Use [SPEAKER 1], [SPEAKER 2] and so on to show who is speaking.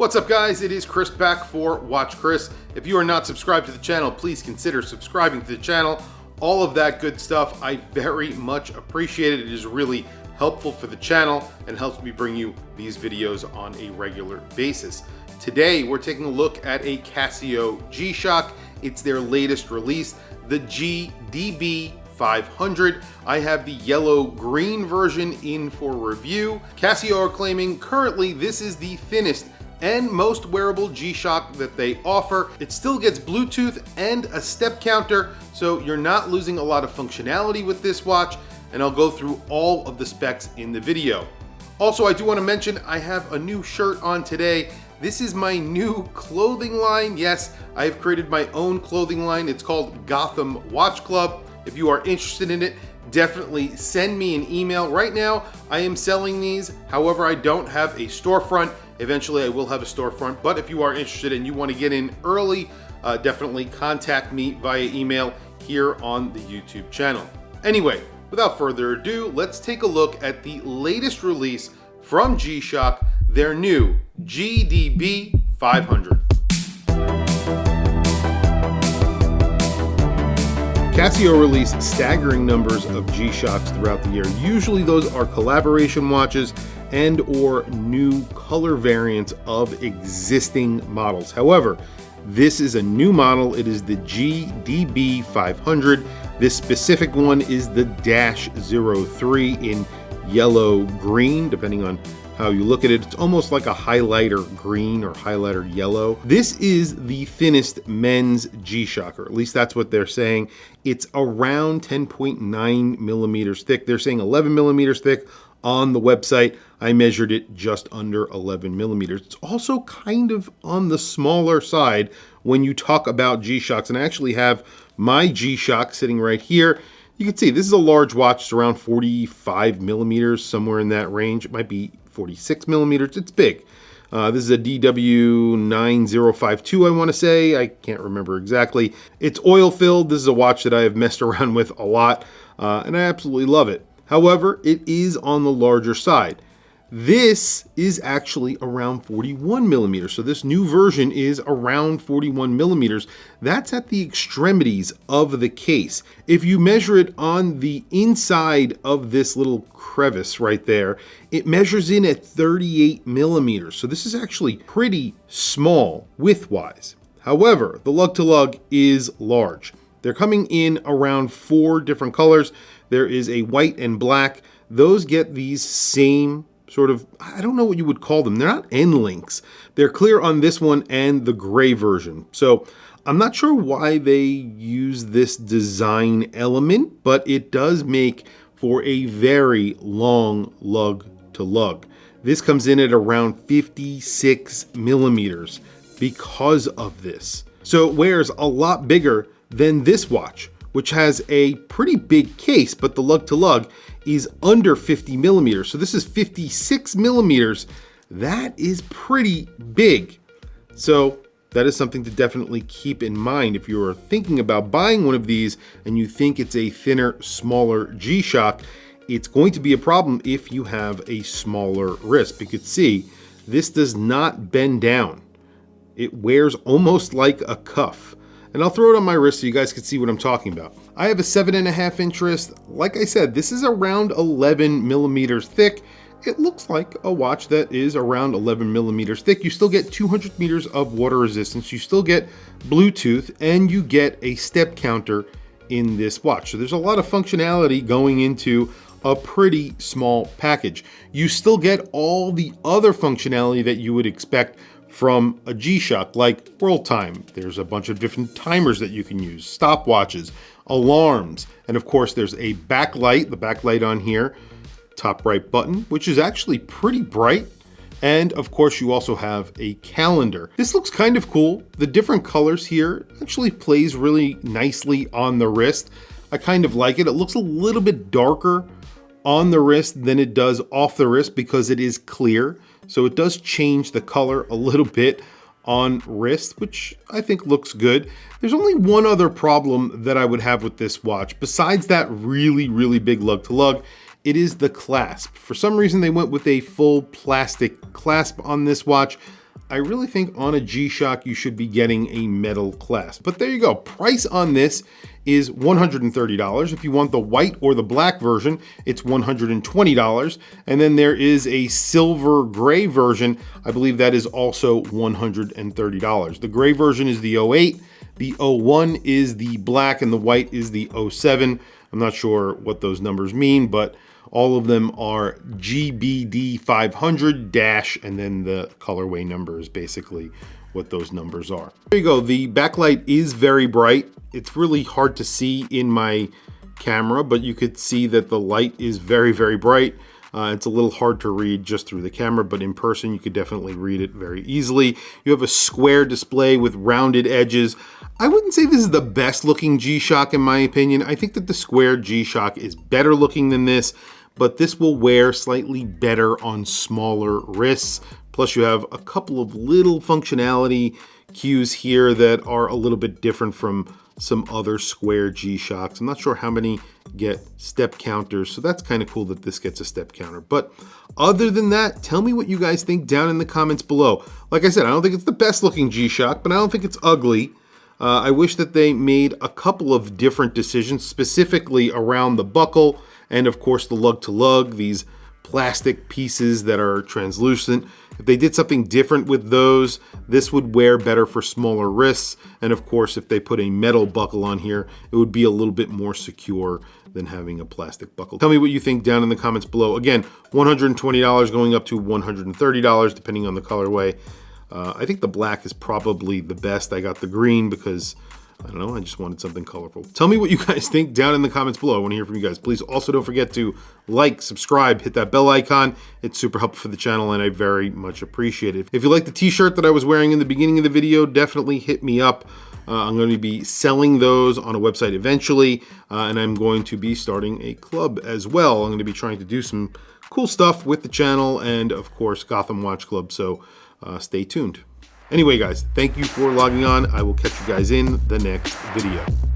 [SPEAKER 1] What's up guys, it is Chris back for WatchChris. If you are not subscribed to the channel, please consider subscribing to the channel. All of that good stuff, I very much appreciate it. It is really helpful for the channel and helps me bring you these videos on a regular basis. Today, we're taking a look at a Casio GShock. It's their latest release, the GDB500. I have the yellow-green version in for review. Casio are claiming currently this is the thinnest and most wearable G-Shock that they offer. It still gets Bluetooth and a step counter, so you're not losing a lot of functionality with this watch, and I'll go through all of the specs in the video. Also, I do want to mention I have a new shirt on today. This is my new clothing line. Yes, I have created my own clothing line. It's called Gotham Watch Club. If you are interested in it, definitely send me an email. Right now, I am selling these. However, I don't have a storefront. Eventually, I will have a storefront, but if you are interested and you want to get in early, definitely contact me via email here on the YouTube channel. Anyway, without further ado, let's take a look at the latest release from G-Shock, their new GDB500. Casio released staggering numbers of G-Shocks throughout the year. Usually those are collaboration watches and or new color variants of existing models. However, this is a new model. It is the GDB500. This specific one is the -03 in yellow green, depending on how you look at it. It's almost like a highlighter green or highlighter yellow. This is the thinnest men's G-Shock, or at least that's what they're saying. It's around 10.9 millimeters thick. They're saying 11 millimeters thick on the website. I measured it just under 11 millimeters. It's also kind of on the smaller side when you talk about G-Shocks, and I actually have my G-Shock sitting right here. You can see this is a large watch. It's around 45 millimeters, somewhere in that range. It might be 46 millimeters. It's big. This is a DW9052, I want to say. I can't remember exactly. It's oil filled. This is a watch that I have messed around with a lot, and I absolutely love it. However, it is on the larger side. This is actually around 41 millimeters. So this new version is around 41 millimeters. That's at the extremities of the case. If you measure it on the inside of this little crevice right there, it measures in at 38 millimeters. So this is actually pretty small width-wise. However, the lug-to-lug is large. They're coming in around 4 different colors. There is a white and black. Those get these same sort of, I don't know what you would call them. They're not end links. They're clear on this one and the gray version. So I'm not sure why they use this design element, but it does make for a very long lug to lug. This comes in at around 56 millimeters because of this. So it wears a lot bigger than this watch, which has a pretty big case, but the lug to lug is under 50 millimeters. So this is 56 millimeters. That is pretty big. So that is something to definitely keep in mind if you are thinking about buying one of these and you think it's a thinner, smaller G-Shock. It's going to be a problem if you have a smaller wrist. You could see this does not bend down. It wears almost like a cuff. And I'll throw it on my wrist so you guys can see what I'm talking about. I have a 7.5-inch wrist. Like I said, this is around 11 millimeters thick. It looks like a watch that is around 11 millimeters thick. You still get 200 meters of water resistance. You still get Bluetooth, and you get a step counter in this watch. So there's a lot of functionality going into a pretty small package. You still get all the other functionality that you would expect from a G-Shock, like world time. There's a bunch of different timers that you can use, stopwatches, alarms, and of course there's a backlight, the backlight on here, top right button, which is actually pretty bright. And of course you also have a calendar. This looks kind of cool. The different colors here actually plays really nicely on the wrist. I kind of like it. It looks a little bit darker on the wrist than it does off the wrist because it is clear. So it does change the color a little bit on wrist, which I think looks good. There's only one other problem that I would have with this watch. Besides that really, really big lug to lug, it is the clasp. For some reason, they went with a full plastic clasp on this watch. I really think on a GShock you should be getting a metal clasp. But there you go. Price on this is $130. If you want the white or the black version, it's $120. And then there is a silver gray version. I believe that is also $130. The gray version is the 08, the 01 is the black, and the white is the 07. I'm not sure what those numbers mean, but all of them are GDB500 dash, and then the colorway number is basically what those numbers are. There you go. The backlight is very bright. It's really hard to see in my camera, but you could see that the light is very, very bright. It's a little hard to read just through the camera, but in person you could definitely read it very easily. You have a square display with rounded edges. I wouldn't say this is the best looking GShock in my opinion. I think that the square GShock is better looking than this, but this will wear slightly better on smaller wrists. Plus you have a couple of little functionality cues here that are a little bit different from some other square GShocks. I'm not sure how many get step counters, so that's kind of cool that this gets a step counter. But other than that, tell me what you guys think down in the comments below. Like I said, I don't think it's the best looking GShock, but I don't think it's ugly. I wish that they made a couple of different decisions, specifically around the buckle and of course the lug to lug, these plastic pieces that are translucent. If they did something different with those, this would wear better for smaller wrists. And of course, if they put a metal buckle on here, it would be a little bit more secure than having a plastic buckle. Tell me what you think down in the comments below. Again, $120 going up to $130 depending on the colorway. I think the black is probably the best. I got the green because I don't know, I just wanted something colorful. Tell me what you guys think down in the comments below. I want to hear from you guys. Please also don't forget to like, subscribe, hit that bell icon. It's super helpful for the channel and I very much appreciate it. If you like the t-shirt that I was wearing in the beginning of the video, definitely hit me up. I'm going to be selling those on a website eventually, and I'm going to be starting a club as well. I'm going to be trying to do some cool stuff with the channel and of course Gotham Watch Club, so stay tuned. Anyway guys, thank you for logging on. I will catch you guys in the next video.